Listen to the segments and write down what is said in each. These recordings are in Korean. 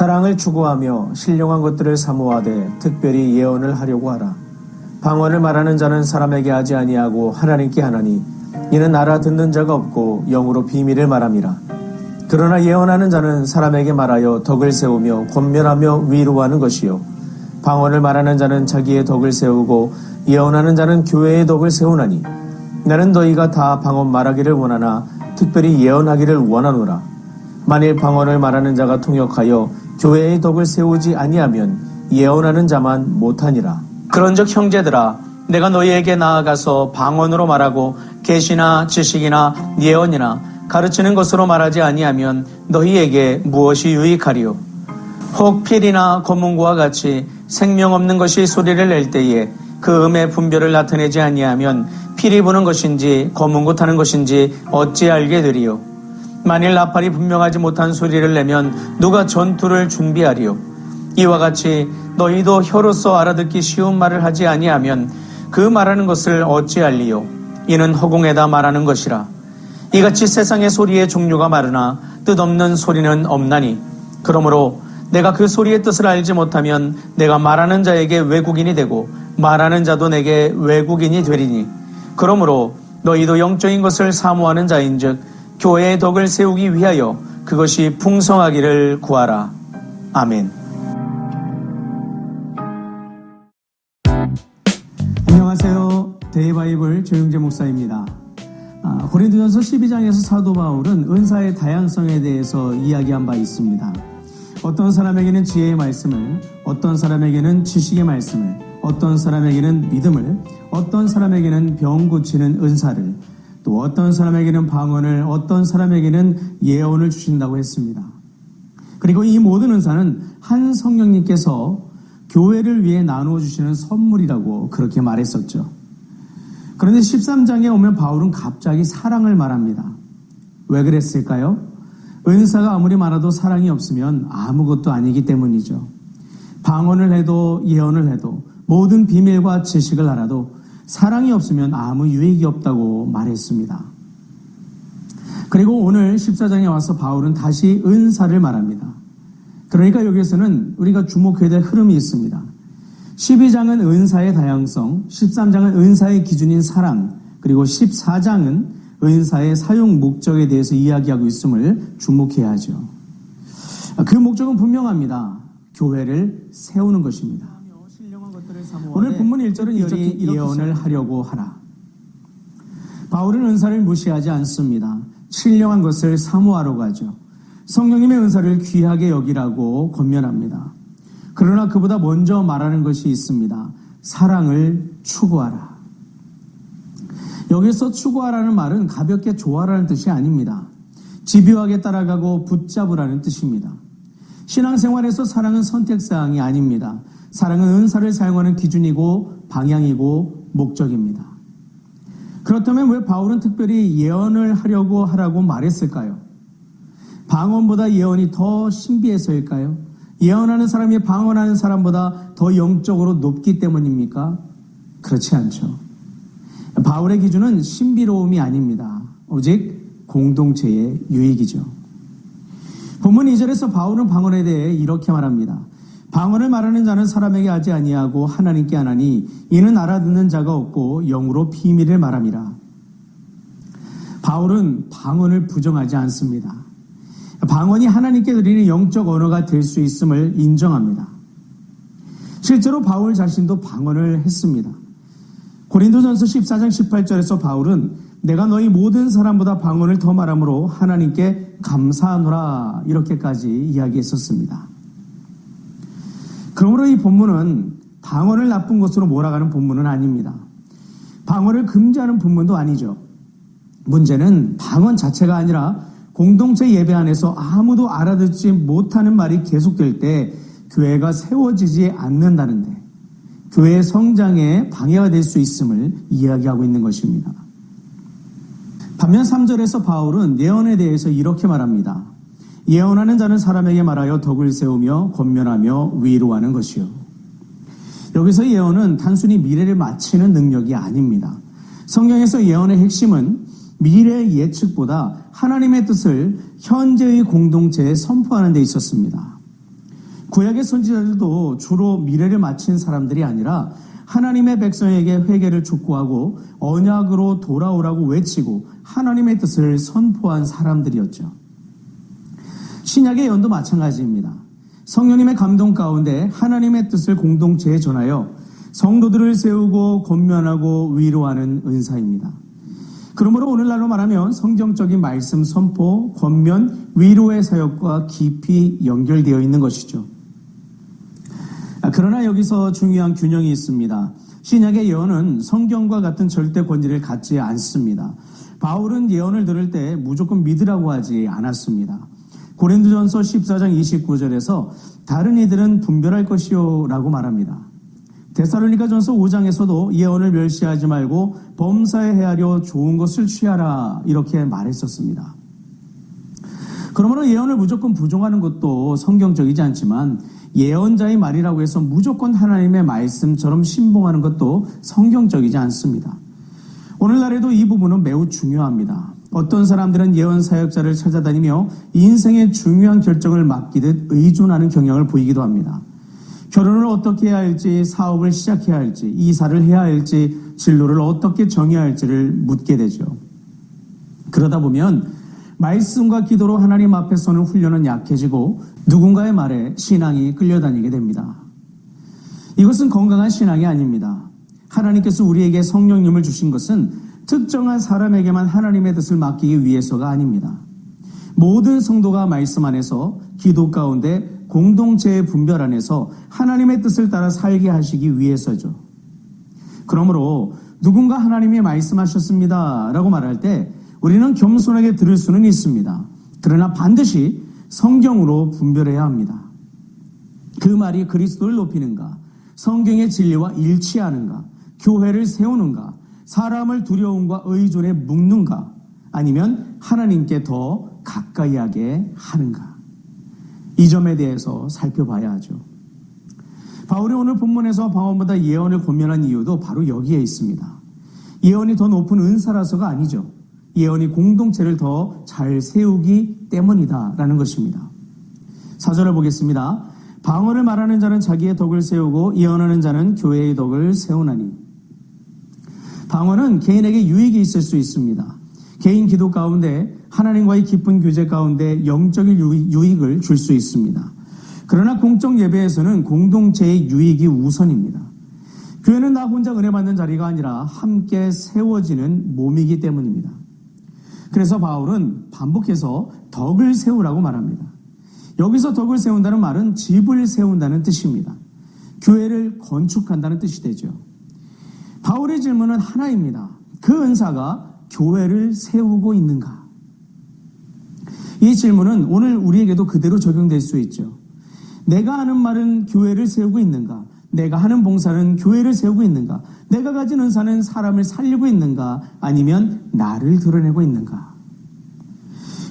사랑을 추구하며 신령한 것들을 사모하되 특별히 예언을 하려고 하라. 방언을 말하는 자는 사람에게 하지 아니하고 하나님께 하나니 이는 알아듣는 자가 없고 영으로 비밀을 말함이라. 그러나 예언하는 자는 사람에게 말하여 덕을 세우며 권면하며 위로하는 것이요 방언을 말하는 자는 자기의 덕을 세우고 예언하는 자는 교회의 덕을 세우나니 나는 너희가 다 방언 말하기를 원하나 특별히 예언하기를 원하노라. 만일 방언을 말하는 자가 통역하여 교회의 덕을 세우지 아니하면 예언하는 자만 못하니라. 그런즉 형제들아, 내가 너희에게 나아가서 방언으로 말하고 계시나 지식이나 예언이나 가르치는 것으로 말하지 아니하면 너희에게 무엇이 유익하리요? 혹 필이나 검은고와 같이 생명 없는 것이 소리를 낼 때에 그 음의 분별을 나타내지 아니하면 필이 부는 것인지 검은고 타는 것인지 어찌 알게 되리요? 만일 나팔이 분명하지 못한 소리를 내면 누가 전투를 준비하리요? 이와 같이 너희도 혀로서 알아듣기 쉬운 말을 하지 아니하면 그 말하는 것을 어찌 알리요? 이는 허공에다 말하는 것이라. 이같이 세상의 소리의 종류가 많으나 뜻없는 소리는 없나니 그러므로 내가 그 소리의 뜻을 알지 못하면 내가 말하는 자에게 외국인이 되고 말하는 자도 내게 외국인이 되리니 그러므로 너희도 영적인 것을 사모하는 자인즉 교회의 덕을 세우기 위하여 그것이 풍성하기를 구하라. 아멘. 안녕하세요. 데이바이블 조용재 목사입니다. 고린도전서 12장에서 사도 바울은 은사의 다양성에 대해서 이야기한 바 있습니다. 어떤 사람에게는 지혜의 말씀을, 어떤 사람에게는 지식의 말씀을, 어떤 사람에게는 믿음을, 어떤 사람에게는 병 고치는 은사를, 또 어떤 사람에게는 방언을, 어떤 사람에게는 예언을 주신다고 했습니다. 그리고 이 모든 은사는 한 성령님께서 교회를 위해 나누어 주시는 선물이라고 그렇게 말했었죠. 그런데 13장에 오면 바울은 갑자기 사랑을 말합니다. 왜 그랬을까요? 은사가 아무리 많아도 사랑이 없으면 아무것도 아니기 때문이죠. 방언을 해도 예언을 해도 모든 비밀과 지식을 알아도 사랑이 없으면 아무 유익이 없다고 말했습니다. 그리고 오늘 14장에 와서 바울은 다시 은사를 말합니다. 그러니까 여기에서는 우리가 주목해야 될 흐름이 있습니다. 12장은 은사의 다양성, 13장은 은사의 기준인 사랑, 그리고 14장은 은사의 사용 목적에 대해서 이야기하고 있음을 주목해야 하죠. 그 목적은 분명합니다. 교회를 세우는 것입니다. 오늘 본문 1절은 이렇게 예언을 하려고 하라. 바울은 은사를 무시하지 않습니다. 신령한 것을 사모하러 가죠. 성령님의 은사를 귀하게 여기라고 권면합니다. 그러나 그보다 먼저 말하는 것이 있습니다. 사랑을 추구하라. 여기서 추구하라는 말은 가볍게 좋아라는 뜻이 아닙니다. 집요하게 따라가고 붙잡으라는 뜻입니다. 신앙생활에서 사랑은 선택사항이 아닙니다. 사랑은 은사를 사용하는 기준이고 방향이고 목적입니다. 그렇다면 왜 바울은 특별히 예언을 하려고 하라고 말했을까요? 방언보다 예언이 더 신비해서일까요? 예언하는 사람이 방언하는 사람보다 더 영적으로 높기 때문입니까? 그렇지 않죠. 바울의 기준은 신비로움이 아닙니다. 오직 공동체의 유익이죠. 본문 2절에서 바울은 방언에 대해 이렇게 말합니다. 방언을 말하는 자는 사람에게 하지 아니하고 하나님께 하나니 이는 알아듣는 자가 없고 영으로 비밀을 말함이라. 바울은 방언을 부정하지 않습니다. 방언이 하나님께 드리는 영적 언어가 될 수 있음을 인정합니다. 실제로 바울 자신도 방언을 했습니다. 고린도전서 14장 18절에서 바울은 내가 너희 모든 사람보다 방언을 더 말함으로 하나님께 감사하노라 이렇게까지 이야기했었습니다. 그러므로 이 본문은 방언을 나쁜 것으로 몰아가는 본문은 아닙니다. 방언을 금지하는 본문도 아니죠. 문제는 방언 자체가 아니라 공동체 예배 안에서 아무도 알아듣지 못하는 말이 계속될 때 교회가 세워지지 않는다는데 교회의 성장에 방해가 될 수 있음을 이야기하고 있는 것입니다. 반면 3절에서 바울은 예언에 대해서 이렇게 말합니다. 예언하는 자는 사람에게 말하여 덕을 세우며 권면하며 위로하는 것이요. 여기서 예언은 단순히 미래를 맞히는 능력이 아닙니다. 성경에서 예언의 핵심은 미래의 예측보다 하나님의 뜻을 현재의 공동체에 선포하는 데 있었습니다. 구약의 선지자들도 주로 미래를 마친 사람들이 아니라 하나님의 백성에게 회개를 촉구하고 언약으로 돌아오라고 외치고 하나님의 뜻을 선포한 사람들이었죠. 신약의 예언도 마찬가지입니다. 성령님의 감동 가운데 하나님의 뜻을 공동체에 전하여 성도들을 세우고 권면하고 위로하는 은사입니다. 그러므로 오늘날로 말하면 성경적인 말씀 선포, 권면, 위로의 사역과 깊이 연결되어 있는 것이죠. 그러나 여기서 중요한 균형이 있습니다. 신약의 예언은 성경과 같은 절대 권위를 갖지 않습니다. 바울은 예언을 들을 때 무조건 믿으라고 하지 않았습니다. 고린도전서 14장 29절에서 다른 이들은 분별할 것이요 라고 말합니다. 데살로니가전서 5장에서도 예언을 멸시하지 말고 범사에 헤아려 좋은 것을 취하라 이렇게 말했었습니다. 그러므로 예언을 무조건 부정하는 것도 성경적이지 않지만 예언자의 말이라고 해서 무조건 하나님의 말씀처럼 신봉하는 것도 성경적이지 않습니다. 오늘날에도 이 부분은 매우 중요합니다. 어떤 사람들은 예언 사역자를 찾아다니며 인생의 중요한 결정을 맡기듯 의존하는 경향을 보이기도 합니다. 결혼을 어떻게 해야 할지, 사업을 시작해야 할지, 이사를 해야 할지, 진로를 어떻게 정해야 할지를 묻게 되죠. 그러다 보면 말씀과 기도로 하나님 앞에 서는 훈련은 약해지고 누군가의 말에 신앙이 끌려다니게 됩니다. 이것은 건강한 신앙이 아닙니다. 하나님께서 우리에게 성령님을 주신 것은 특정한 사람에게만 하나님의 뜻을 맡기기 위해서가 아닙니다. 모든 성도가 말씀 안에서 기도 가운데 공동체의 분별 안에서 하나님의 뜻을 따라 살게 하시기 위해서죠. 그러므로 누군가 하나님이 말씀하셨습니다 라고 말할 때 우리는 겸손하게 들을 수는 있습니다. 그러나 반드시 성경으로 분별해야 합니다. 그 말이 그리스도를 높이는가, 성경의 진리와 일치하는가, 교회를 세우는가, 사람을 두려움과 의존에 묶는가, 아니면 하나님께 더 가까이 하게 하는가. 이 점에 대해서 살펴봐야 하죠. 바울이 오늘 본문에서 방언보다 예언을 권면한 이유도 바로 여기에 있습니다. 예언이 더 높은 은사라서가 아니죠. 예언이 공동체를 더 잘 세우기 때문이다라는 것입니다. 4절을 보겠습니다. 방언을 말하는 자는 자기의 덕을 세우고 예언하는 자는 교회의 덕을 세우나니. 방언은 개인에게 유익이 있을 수 있습니다. 개인 기도 가운데 하나님과의 깊은 교제 가운데 영적인 유익을 줄 수 있습니다. 그러나 공적 예배에서는 공동체의 유익이 우선입니다. 교회는 나 혼자 은혜 받는 자리가 아니라 함께 세워지는 몸이기 때문입니다. 그래서 바울은 반복해서 덕을 세우라고 말합니다. 여기서 덕을 세운다는 말은 집을 세운다는 뜻입니다. 교회를 건축한다는 뜻이 되죠. 바울의 질문은 하나입니다. 그 은사가 교회를 세우고 있는가? 이 질문은 오늘 우리에게도 그대로 적용될 수 있죠. 내가 하는 말은 교회를 세우고 있는가? 내가 하는 봉사는 교회를 세우고 있는가? 내가 가진 은사는 사람을 살리고 있는가? 아니면 나를 드러내고 있는가?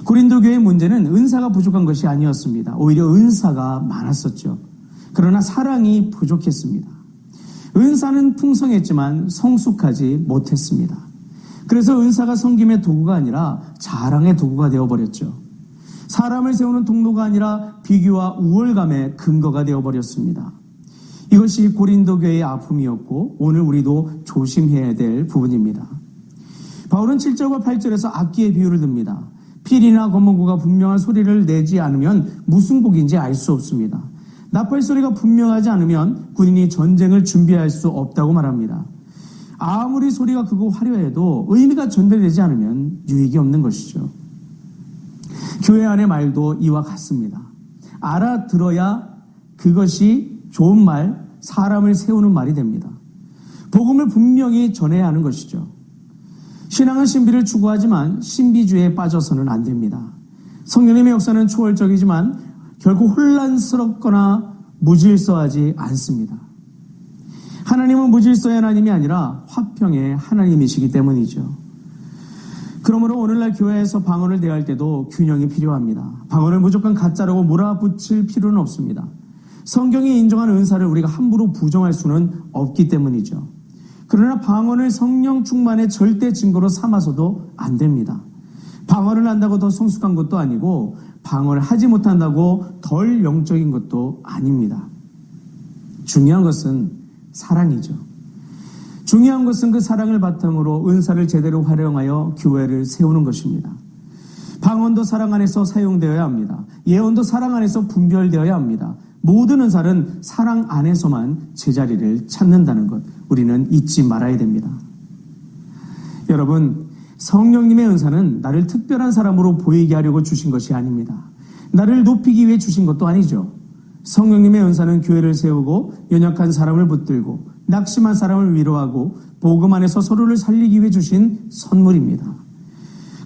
고린도 교회의 문제는 은사가 부족한 것이 아니었습니다. 오히려 은사가 많았었죠. 그러나 사랑이 부족했습니다. 은사는 풍성했지만 성숙하지 못했습니다. 그래서 은사가 섬김의 도구가 아니라 자랑의 도구가 되어버렸죠. 사람을 세우는 통로가 아니라 비교와 우월감의 근거가 되어버렸습니다. 이것이 고린도 교회의 아픔이었고 오늘 우리도 조심해야 될 부분입니다. 바울은 7절과 8절에서 악기의 비유를 듭니다. 필이나 검은고가 분명한 소리를 내지 않으면 무슨 곡인지 알 수 없습니다. 나팔 소리가 분명하지 않으면 군인이 전쟁을 준비할 수 없다고 말합니다. 아무리 소리가 크고 화려해도 의미가 전달되지 않으면 유익이 없는 것이죠. 교회 안의 말도 이와 같습니다. 알아들어야 그것이 좋은 말, 사람을 세우는 말이 됩니다. 복음을 분명히 전해야 하는 것이죠. 신앙은 신비를 추구하지만 신비주의에 빠져서는 안 됩니다. 성령님의 역사는 초월적이지만 결코 혼란스럽거나 무질서하지 않습니다. 하나님은 무질서의 하나님이 아니라 화평의 하나님이시기 때문이죠. 그러므로 오늘날 교회에서 방언을 대할 때도 균형이 필요합니다. 방언을 무조건 가짜라고 몰아붙일 필요는 없습니다. 성경이 인정하는 은사를 우리가 함부로 부정할 수는 없기 때문이죠. 그러나 방언을 성령 충만의 절대 증거로 삼아서도 안 됩니다. 방언을 한다고 더 성숙한 것도 아니고 방어를 하지 못한다고 덜 영적인 것도 아닙니다. 중요한 것은 사랑이죠. 중요한 것은 그 사랑을 바탕으로 은사를 제대로 활용하여 교회를 세우는 것입니다. 방언도 사랑 안에서 사용되어야 합니다. 예언도 사랑 안에서 분별되어야 합니다. 모든 은사는 사랑 안에서만 제자리를 찾는다는 것, 우리는 잊지 말아야 됩니다. 여러분, 성령님의 은사는 나를 특별한 사람으로 보이게 하려고 주신 것이 아닙니다. 나를 높이기 위해 주신 것도 아니죠. 성령님의 은사는 교회를 세우고 연약한 사람을 붙들고 낙심한 사람을 위로하고 복음 안에서 서로를 살리기 위해 주신 선물입니다.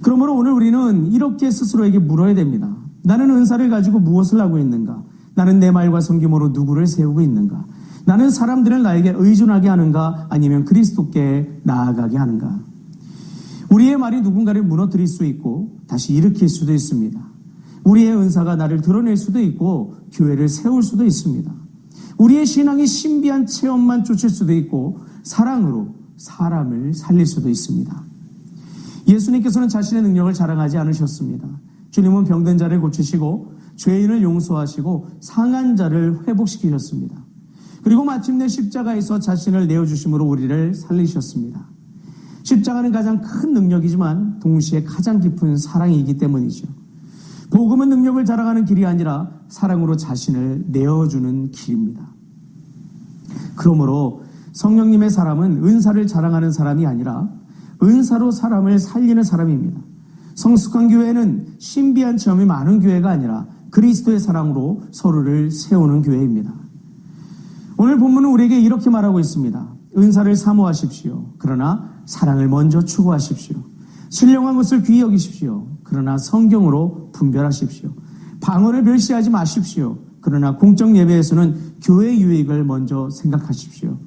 그러므로 오늘 우리는 이렇게 스스로에게 물어야 됩니다. 나는 은사를 가지고 무엇을 하고 있는가? 나는 내 말과 섬김으로 누구를 세우고 있는가? 나는 사람들을 나에게 의존하게 하는가? 아니면 그리스도께 나아가게 하는가? 우리의 말이 누군가를 무너뜨릴 수 있고 다시 일으킬 수도 있습니다. 우리의 은사가 나를 드러낼 수도 있고 교회를 세울 수도 있습니다. 우리의 신앙이 신비한 체험만 쫓을 수도 있고 사랑으로 사람을 살릴 수도 있습니다. 예수님께서는 자신의 능력을 자랑하지 않으셨습니다. 주님은 병든 자를 고치시고 죄인을 용서하시고 상한 자를 회복시키셨습니다. 그리고 마침내 십자가에서 자신을 내어주심으로 우리를 살리셨습니다. 십자가는 가장 큰 능력이지만 동시에 가장 깊은 사랑이기 때문이죠. 복음은 능력을 자랑하는 길이 아니라 사랑으로 자신을 내어주는 길입니다. 그러므로 성령님의 사람은 은사를 자랑하는 사람이 아니라 은사로 사람을 살리는 사람입니다. 성숙한 교회는 신비한 체험이 많은 교회가 아니라 그리스도의 사랑으로 서로를 세우는 교회입니다. 오늘 본문은 우리에게 이렇게 말하고 있습니다. 은사를 사모하십시오. 그러나 사랑을 먼저 추구하십시오. 신령한 것을 귀히 여기십시오. 그러나 성경으로 분별하십시오. 방언을 멸시하지 마십시오. 그러나 공적 예배에서는 교회 유익을 먼저 생각하십시오.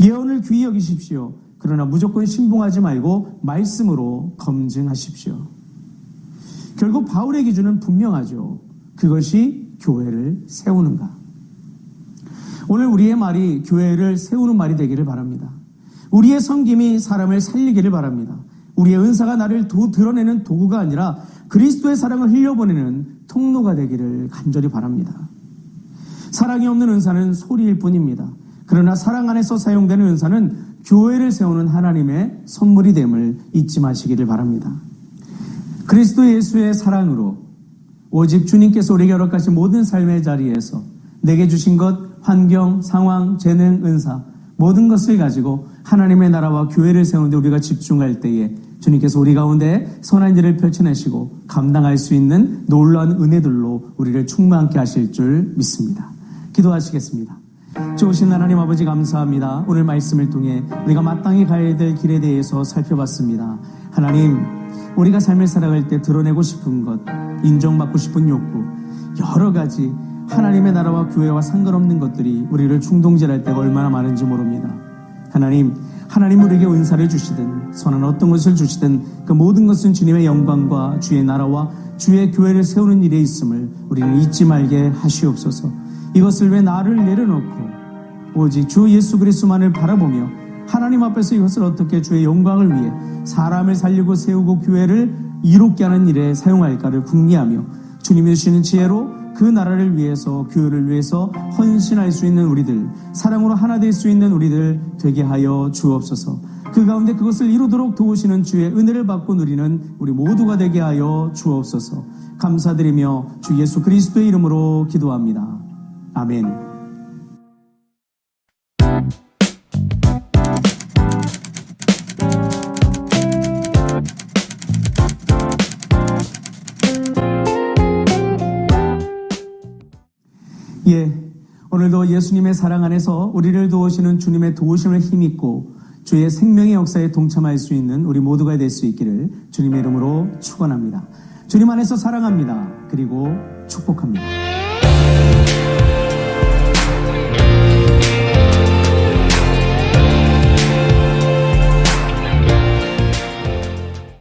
예언을 귀히 여기십시오. 그러나 무조건 신봉하지 말고 말씀으로 검증하십시오. 결국 바울의 기준은 분명하죠. 그것이 교회를 세우는가. 오늘 우리의 말이 교회를 세우는 말이 되기를 바랍니다. 우리의 섬김이 사람을 살리기를 바랍니다. 우리의 은사가 나를 드러내는 도구가 아니라 그리스도의 사랑을 흘려보내는 통로가 되기를 간절히 바랍니다. 사랑이 없는 은사는 소리일 뿐입니다. 그러나 사랑 안에서 사용되는 은사는 교회를 세우는 하나님의 선물이 됨을 잊지 마시기를 바랍니다. 그리스도 예수의 사랑으로 오직 주님께서 우리에게 허락하신 모든 삶의 자리에서 내게 주신 것, 환경, 상황, 재능, 은사 모든 것을 가지고 하나님의 나라와 교회를 세우는데 우리가 집중할 때에 주님께서 우리 가운데 선한 일을 펼쳐내시고 감당할 수 있는 놀라운 은혜들로 우리를 충만케 하실 줄 믿습니다. 기도하시겠습니다. 좋으신 하나님 아버지 감사합니다. 오늘 말씀을 통해 우리가 마땅히 가야 될 길에 대해서 살펴봤습니다. 하나님, 우리가 삶을 살아갈 때 드러내고 싶은 것, 인정받고 싶은 욕구, 여러 가지 하나님의 나라와 교회와 상관없는 것들이 우리를 충동질할 때가 얼마나 많은지 모릅니다. 하나님 우리에게 은사를 주시든 선한 어떤 것을 주시든 그 모든 것은 주님의 영광과 주의 나라와 주의 교회를 세우는 일에 있음을 우리는 잊지 말게 하시옵소서. 이것을 왜 나를 내려놓고 오직 주 예수 그리스도만을 바라보며 하나님 앞에서 이것을 어떻게 주의 영광을 위해 사람을 살리고 세우고 교회를 이롭게 하는 일에 사용할까를 궁리하며 주님이 주시는 지혜로 그 나라를 위해서 교회를 위해서 헌신할 수 있는 우리들, 사랑으로 하나 될 수 있는 우리들 되게 하여 주옵소서. 그 가운데 그것을 이루도록 도우시는 주의 은혜를 받고 누리는 우리 모두가 되게 하여 주옵소서. 감사드리며 주 예수 그리스도의 이름으로 기도합니다. 아멘. 오늘도 예수님의 사랑 안에서 우리를 도우시는 주님의 도우심을 힘입고 주의 생명의 역사에 동참할 수 있는 우리 모두가 될 수 있기를 주님의 이름으로 축원합니다. 주님 안에서 사랑합니다. 그리고 축복합니다.